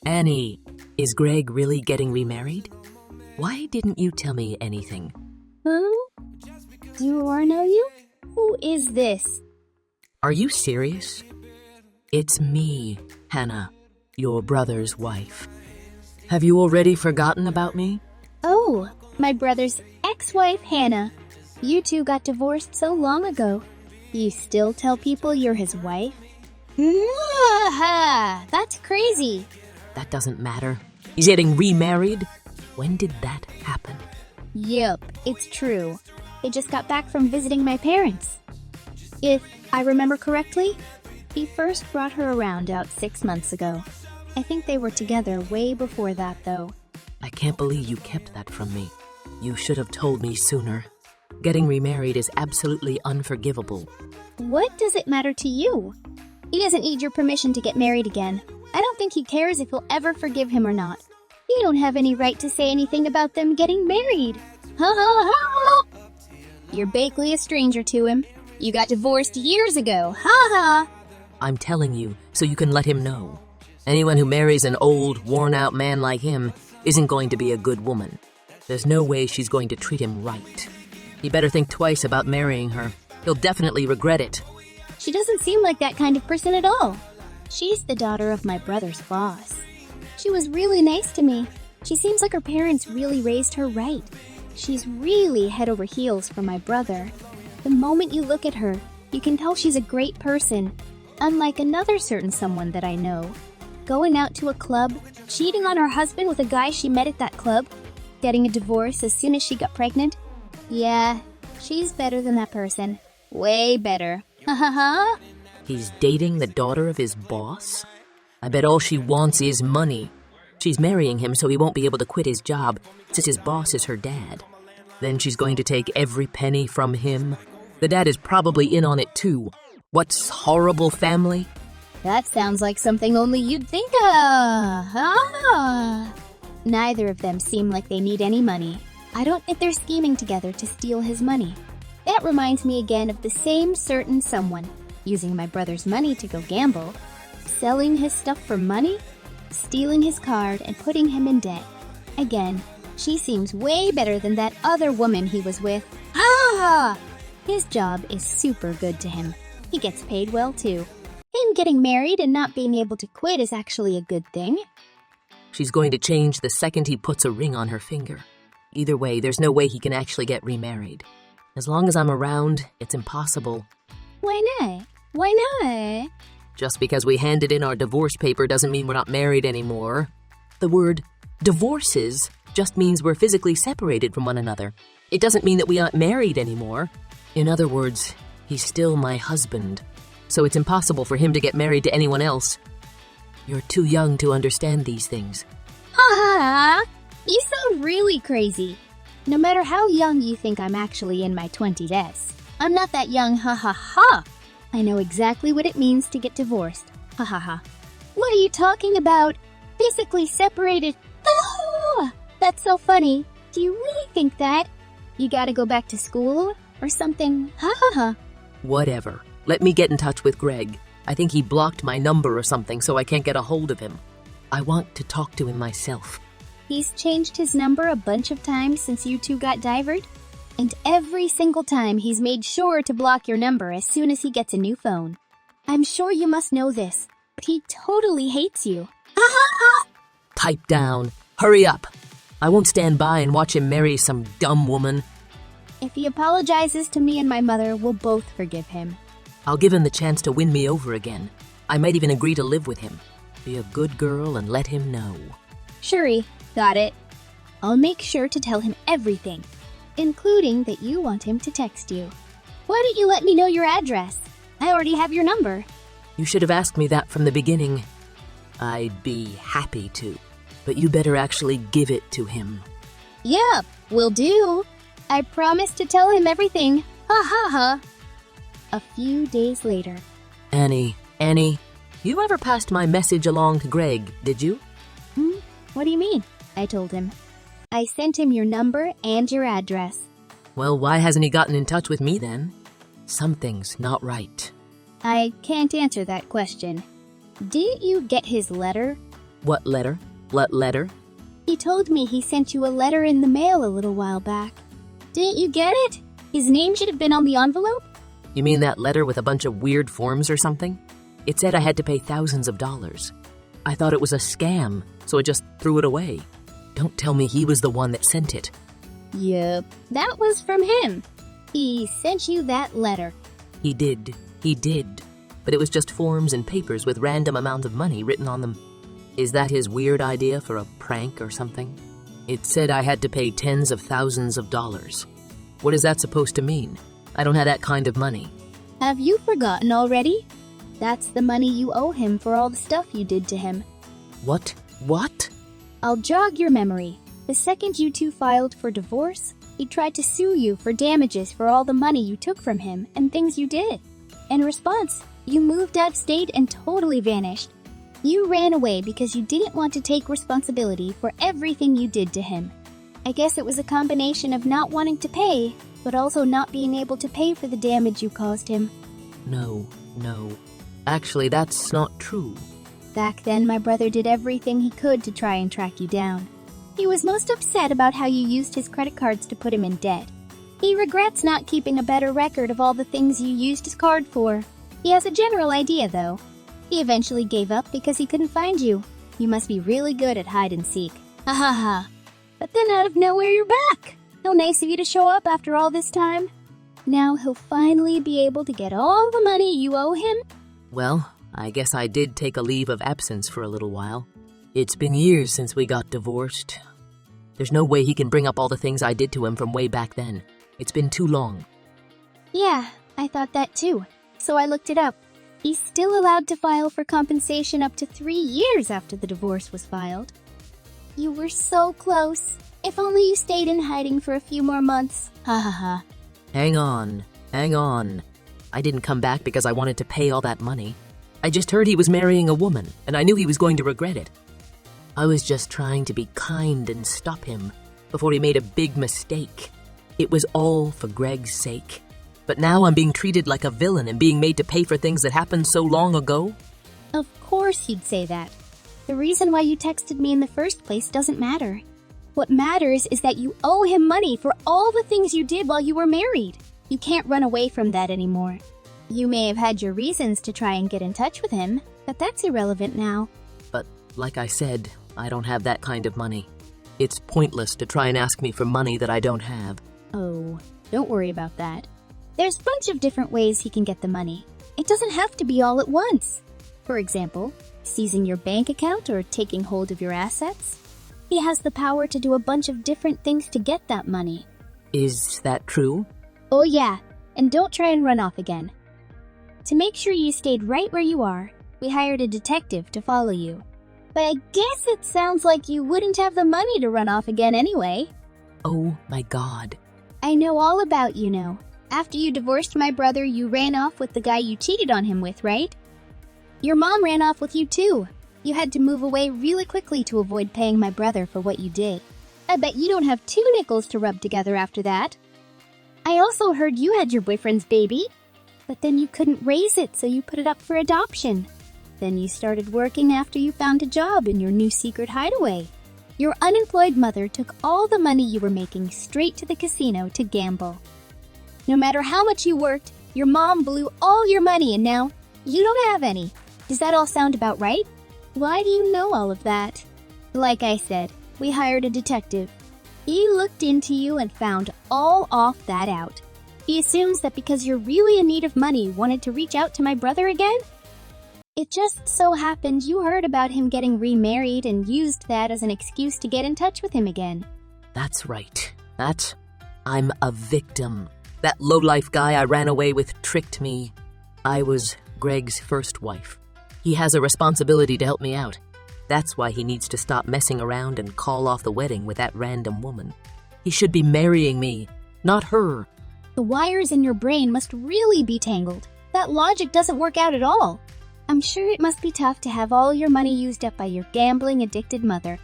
Annie, is Greg really getting remarried? Why didn't you tell me anything? Who? Do I know you? Who is this? Are you serious? It's me, Hannah, your brother's wife. Have you already forgotten about me? Oh, my brother's ex-wife, Hannah. You two got divorced so long ago. You still tell people you're his wife? That's crazy. That doesn't matter. He's getting remarried? When did that happen? Yep, it's true. They just got back from visiting my parents. If I remember correctly, he first brought her around about 6 months ago. I think they were together way before that, though. I can't believe you kept that from me. You should have told me sooner. Getting remarried is absolutely unforgivable. What does it matter to you? He doesn't need your permission to get married again. I don't think he cares if you'll ever forgive him or not. You don't have any right to say anything about them getting married. Ha ha ha! You're basically a stranger to him. You got divorced years ago. Ha ha! I'm telling you so you can let him know. Anyone who marries an old, worn-out man like him isn't going to be a good woman. There's no way she's going to treat him right. He better think twice about marrying her. He'll definitely regret it. She doesn't seem like that kind of person at all. She's the daughter of my brother's boss. She was really nice to me. She seems like her parents really raised her right. She's really head over heels for my brother. The moment you look at her, you can tell she's a great person. Unlike another certain someone that I know. Going out to a club, cheating on her husband with a guy she met at that club, getting a divorce as soon as she got pregnant. Yeah, she's better than that person. Way better. Ha ha ha! He's dating the daughter of his boss? I bet all she wants is money. She's marrying him so he won't be able to quit his job, since his boss is her dad. Then she's going to take every penny from him. The dad is probably in on it too. What's horrible family? That sounds like something only you'd think of. Ah. Neither of them seem like they need any money. I don't think they're scheming together to steal his money. That reminds me again of the same certain someone, using my brother's money to go gamble, selling his stuff for money, stealing his card, and putting him in debt. Again, she seems way better than that other woman he was with. Ah! His job is super good to him. He gets paid well too. Him getting married and not being able to quit is actually a good thing. She's going to change the second he puts a ring on her finger. Either way, there's no way he can actually get remarried. As long as I'm around, it's impossible. Why not? Why not? Just because we handed in our divorce paper doesn't mean we're not married anymore. The word divorces just means we're physically separated from one another. It doesn't mean that we aren't married anymore. In other words, he's still my husband. So it's impossible for him to get married to anyone else. You're too young to understand these things. Ha ha! You sound really crazy. No matter how young you think I'm actually in my 20s, I'm not that young, ha ha ha! I know exactly what it means to get divorced, ha ha ha. What are you talking about? Physically separated? Ah! That's so funny. Do you really think that? You gotta go back to school or something, ha ha ha. Whatever. Let me get in touch with Greg. I think he blocked my number or something, so I can't get a hold of him. I want to talk to him myself. He's changed his number a bunch of times since you two got diverted, and every single time he's made sure to block your number as soon as he gets a new phone. I'm sure you must know this, but he totally hates you. Ha ha ha! Pipe down. Hurry up. I won't stand by and watch him marry some dumb woman. If he apologizes to me and my mother, we'll both forgive him. I'll give him the chance to win me over again. I might even agree to live with him. Be a good girl and let him know. Shuri, got it. I'll make sure to tell him everything, including that you want him to text you. Why don't you let me know your address? I already have your number. You should have asked me that from the beginning. I'd be happy to, but you better actually give it to him. Yep, will do. I promise to tell him everything. Ha ha ha. A few days later. Annie, you ever passed my message along to Greg, did you? What do you mean? I told him. I sent him your number and your address. Well, why hasn't he gotten in touch with me then? Something's not right. I can't answer that question. Didn't you get his letter? What letter? What letter? He told me he sent you a letter in the mail a little while back. Didn't you get it? His name should have been on the envelope. You mean that letter with a bunch of weird forms or something? It said I had to pay thousands of dollars. I thought it was a scam, so I just threw it away. Don't tell me he was the one that sent it. Yep, that was from him. He sent you that letter. He did. But it was just forms and papers with random amounts of money written on them. Is that his weird idea for a prank or something? It said I had to pay tens of thousands of dollars. What is that supposed to mean? I don't have that kind of money. Have you forgotten already? That's the money you owe him for all the stuff you did to him. What? I'll jog your memory. The second you two filed for divorce, he tried to sue you for damages for all the money you took from him and things you did. In response, you moved out of state and totally vanished. You ran away because you didn't want to take responsibility for everything you did to him. I guess it was a combination of not wanting to pay, but also not being able to pay for the damage you caused him. No. Actually, that's not true. Back then, my brother did everything he could to try and track you down. He was most upset about how you used his credit cards to put him in debt. He regrets not keeping a better record of all the things you used his card for. He has a general idea, though. He eventually gave up because he couldn't find you. You must be really good at hide and seek. Ha ha ha. But then out of nowhere, you're back. How nice of you to show up after all this time. Now he'll finally be able to get all the money you owe him. Well, I guess I did take a leave of absence for a little while. It's been years since we got divorced. There's no way he can bring up all the things I did to him from way back then. It's been too long. Yeah, I thought that too. So I looked it up. He's still allowed to file for compensation up to 3 years after the divorce was filed. You were so close. If only you stayed in hiding for a few more months. Ha ha ha. Hang on. I didn't come back because I wanted to pay all that money. I just heard he was marrying a woman, and I knew he was going to regret it. I was just trying to be kind and stop him before he made a big mistake. It was all for Greg's sake. But now I'm being treated like a villain and being made to pay for things that happened so long ago? Of course you'd say that. The reason why you texted me in the first place doesn't matter. What matters is that you owe him money for all the things you did while you were married. You can't run away from that anymore. You may have had your reasons to try and get in touch with him, but that's irrelevant now. But like I said, I don't have that kind of money. It's pointless to try and ask me for money that I don't have. Oh, don't worry about that. There's a bunch of different ways he can get the money. It doesn't have to be all at once. For example, seizing your bank account or taking hold of your assets. He has the power to do a bunch of different things to get that money. Is that true? Oh yeah, and don't try and run off again. To make sure you stayed right where you are, we hired a detective to follow you. But I guess it sounds like you wouldn't have the money to run off again anyway. Oh my God. I know all about you now. After you divorced my brother, you ran off with the guy you cheated on him with, right? Your mom ran off with you too. You had to move away really quickly to avoid paying my brother for what you did. I bet you don't have 2 nickels to rub together after that. I also heard you had your boyfriend's baby, but then you couldn't raise it, so you put it up for adoption. Then you started working after you found a job in your new secret hideaway. Your unemployed mother took all the money you were making straight to the casino to gamble. No matter how much you worked, your mom blew all your money and now you don't have any. Does that all sound about right? Why do you know all of that? Like I said, we hired a detective. He looked into you and found all of that out. He assumes that because you're really in need of money, wanted to reach out to my brother again? It just so happened you heard about him getting remarried and used that as an excuse to get in touch with him again. That's right. I'm a victim. That lowlife guy I ran away with tricked me. I was Greg's first wife. He has a responsibility to help me out. That's why he needs to stop messing around and call off the wedding with that random woman. He should be marrying me, not her. The wires in your brain must really be tangled. That logic doesn't work out at all. I'm sure it must be tough to have all your money used up by your gambling-addicted mother.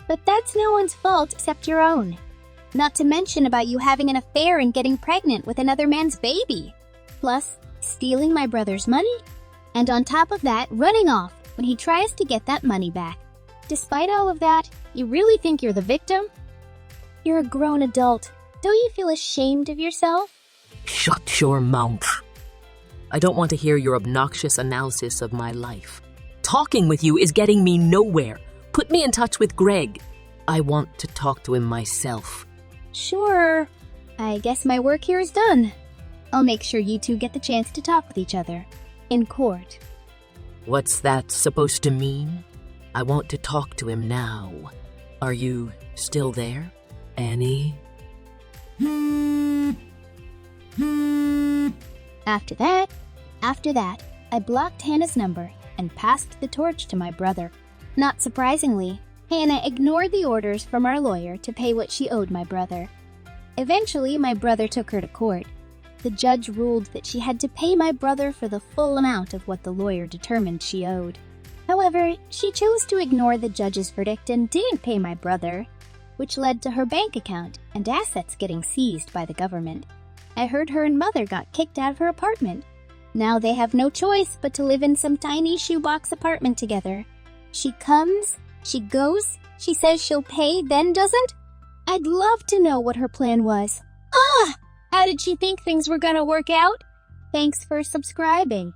But that's no one's fault except your own. Not to mention about you having an affair and getting pregnant with another man's baby. Plus, stealing my brother's money. And on top of that, running off when he tries to get that money back. Despite all of that, you really think you're the victim? You're a grown adult. Don't you feel ashamed of yourself? Shut your mouth. I don't want to hear your obnoxious analysis of my life. Talking with you is getting me nowhere. Put me in touch with Greg. I want to talk to him myself. Sure. I guess my work here is done. I'll make sure you two get the chance to talk with each other. In court. What's that supposed to mean? I want to talk to him now. Are you still there, Annie? After that, I blocked Hannah's number and passed the torch to my brother. Not surprisingly, Hannah ignored the orders from our lawyer to pay what she owed my brother. Eventually, my brother took her to court. The judge ruled that she had to pay my brother for the full amount of what the lawyer determined she owed. However, she chose to ignore the judge's verdict and didn't pay my brother, which led to her bank account and assets getting seized by the government. I heard her and mother got kicked out of her apartment. Now they have no choice but to live in some tiny shoebox apartment together. She comes, she goes, she says she'll pay, then doesn't? I'd love to know what her plan was. How did she think things were gonna work out? Thanks for subscribing.